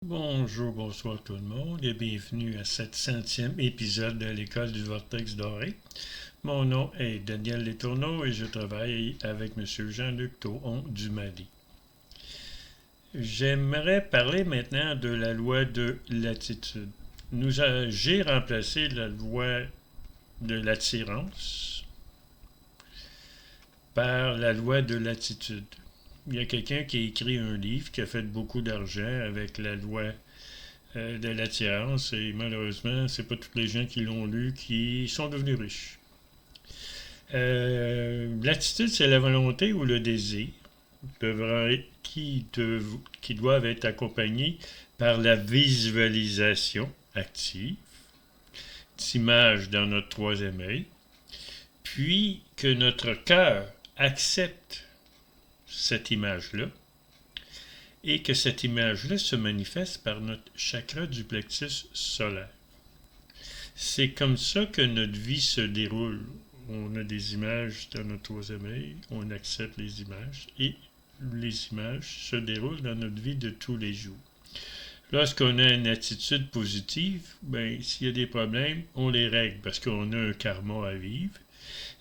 Bonjour, bonsoir tout le monde et bienvenue à cette centième épisode de l'École du Vortex Doré. Mon nom est Daniel Letourneau et je travaille avec M. Jean-Luc Tauhon du Mali. J'aimerais parler maintenant de la loi de l'attitude. J'ai remplacé la loi de l'attirance par la loi de l'attitude. Il y a quelqu'un qui a écrit un livre qui a fait beaucoup d'argent avec la loi de l'attirance et malheureusement, c'est pas tous les gens qui l'ont lu qui sont devenus riches. L'attitude, c'est la volonté ou le désir qui doivent être accompagnés par la visualisation active d'images dans notre troisième œil, puis que notre cœur accepte cette image-là et que cette image-là se manifeste par notre chakra du plexus solaire. C'est comme ça que notre vie se déroule. On a des images dans notre troisième œil, on accepte les images et les images se déroulent dans notre vie de tous les jours. Lorsqu'on a une attitude positive, ben, s'il y a des problèmes, on les règle parce qu'on a un karma à vivre.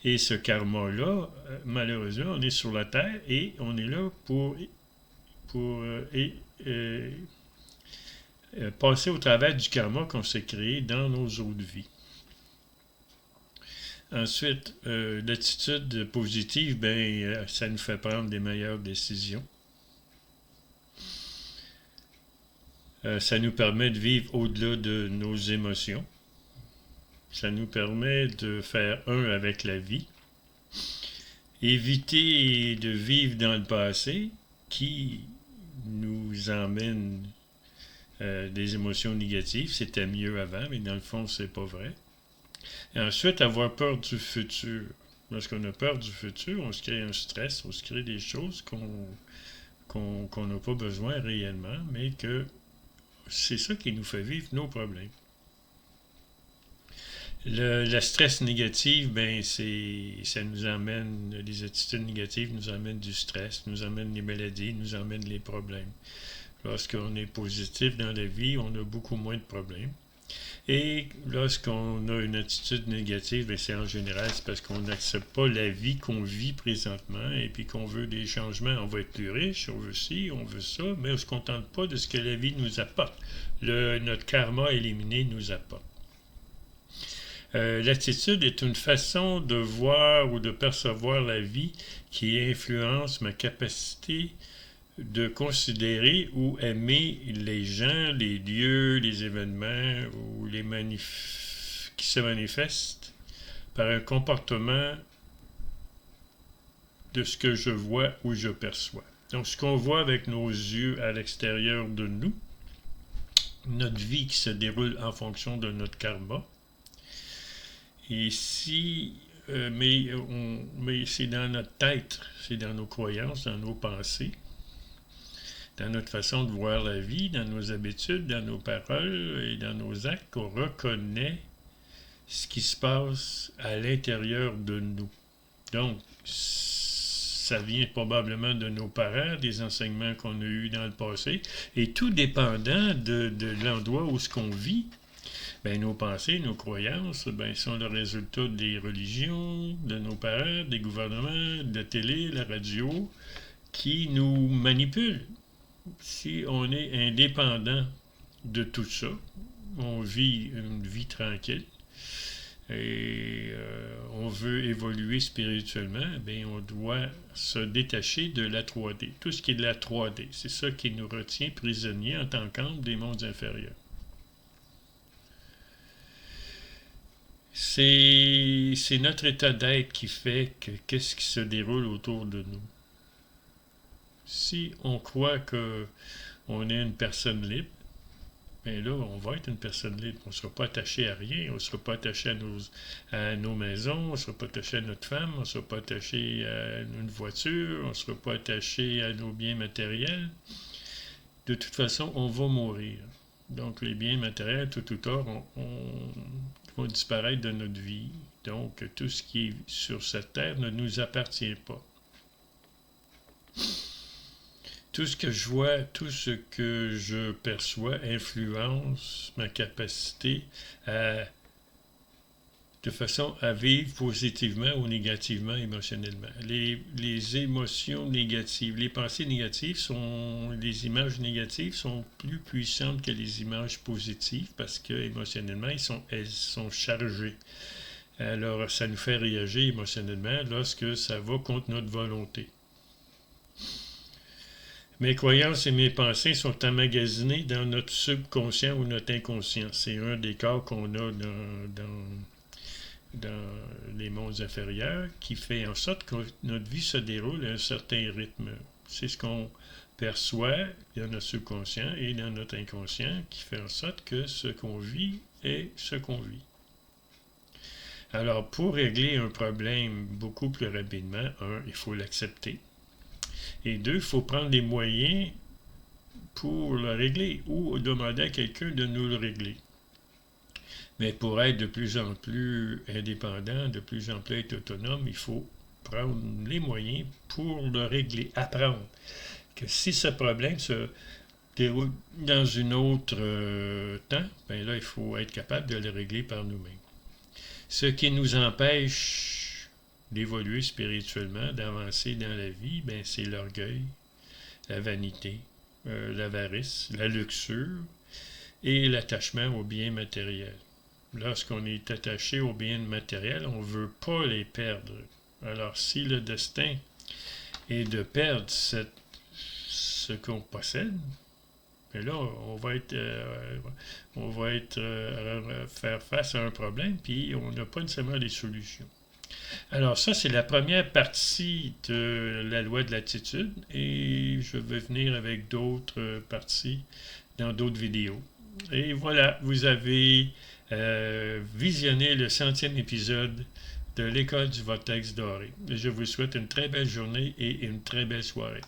Et ce karma-là, malheureusement, on est sur la Terre et on est là pour passer au travers du karma qu'on s'est créé dans nos autres vies. Ensuite, l'attitude positive, ça nous fait prendre des meilleures décisions. Ça nous permet de vivre au-delà de nos émotions. Ça nous permet de faire un avec la vie. Éviter de vivre dans le passé qui nous emmène des émotions négatives. C'était mieux avant, mais dans le fond, c'est pas vrai. Et ensuite, avoir peur du futur. Lorsqu'on a peur du futur, on se crée un stress, on se crée des choses qu'on n'a pas besoin réellement, mais que c'est ça qui nous fait vivre nos problèmes. Le stress négatif, ça nous amène, les attitudes négatives nous amènent du stress, nous amènent les maladies, nous amènent les problèmes. Lorsqu'on est positif dans la vie, on a beaucoup moins de problèmes. Et lorsqu'on a une attitude négative, c'est en général c'est parce qu'on n'accepte pas la vie qu'on vit présentement et puis qu'on veut des changements. On veut être plus riche, on veut ci, on veut ça, mais on ne se contente pas de ce que la vie nous apporte. Notre karma éliminé nous apporte. L'attitude est une façon de voir ou de percevoir la vie qui influence ma capacité de considérer ou aimer les gens, les lieux, les événements ou qui se manifestent par un comportement de ce que je vois ou je perçois. Donc, ce qu'on voit avec nos yeux à l'extérieur de nous, notre vie qui se déroule en fonction de notre karma. Et mais c'est dans notre tête, c'est dans nos croyances, dans nos pensées, dans notre façon de voir la vie, dans nos habitudes, dans nos paroles et dans nos actes qu'on reconnaît ce qui se passe à l'intérieur de nous. Donc, ça vient probablement de nos parents, des enseignements qu'on a eus dans le passé, et tout dépendant de l'endroit où ce qu'on vit, nos pensées, nos croyances, sont le résultat des religions, de nos parents, des gouvernements, de la télé, la radio, qui nous manipulent. Si on est indépendant de tout ça, on vit une vie tranquille et on veut évoluer spirituellement, on doit se détacher de la 3D. Tout ce qui est de la 3D, c'est ça qui nous retient prisonniers en tant qu'âme des mondes inférieurs. C'est notre état d'être qui fait qu'est-ce qui se déroule autour de nous. Si on croit qu'on est une personne libre, là, on va être une personne libre. On ne sera pas attaché à rien. On ne sera pas attaché à nos maisons. On ne sera pas attaché à notre femme. On ne sera pas attaché à une voiture. On ne sera pas attaché à nos biens matériels. De toute façon, on va mourir. Donc, les biens matériels, tout ou tard, vont disparaître de notre vie. Donc, tout ce qui est sur cette terre ne nous appartient pas. Tout ce que je vois, tout ce que je perçois influence ma capacité de façon à vivre positivement ou négativement émotionnellement. Les émotions négatives, les pensées négatives les images négatives sont plus puissantes que les images positives parce que émotionnellement, elles sont chargées. Alors, ça nous fait réagir émotionnellement lorsque ça va contre notre volonté. Mes croyances et mes pensées sont emmagasinées dans notre subconscient ou notre inconscient. C'est un des cas qu'on a dans les mondes inférieurs qui fait en sorte que notre vie se déroule à un certain rythme. C'est ce qu'on perçoit dans notre subconscient et dans notre inconscient qui fait en sorte que ce qu'on vit est ce qu'on vit. Alors, pour régler un problème beaucoup plus rapidement, il faut l'accepter. Et deux, il faut prendre les moyens pour le régler ou demander à quelqu'un de nous le régler. Mais pour être de plus en plus indépendant, de plus en plus être autonome, il faut prendre les moyens pour le régler, apprendre que si ce problème se déroule dans une autre temps, ben là, il faut être capable de le régler par nous-mêmes. Ce qui nous empêche d'évoluer spirituellement, d'avancer dans la vie, ben, c'est l'orgueil, la vanité, l'avarice, la luxure et l'attachement aux biens matériels. Lorsqu'on est attaché aux biens matériels, on ne veut pas les perdre. Alors, si le destin est de perdre ce qu'on possède, bien là, on va faire face à un problème, puis on n'a pas nécessairement les solutions. Alors ça, c'est la première partie de la loi de l'attitude, et je vais venir avec d'autres parties dans d'autres vidéos. Et voilà, vous avez visionné le 100e épisode de l'École du Vortex doré. Je vous souhaite une très belle journée et une très belle soirée.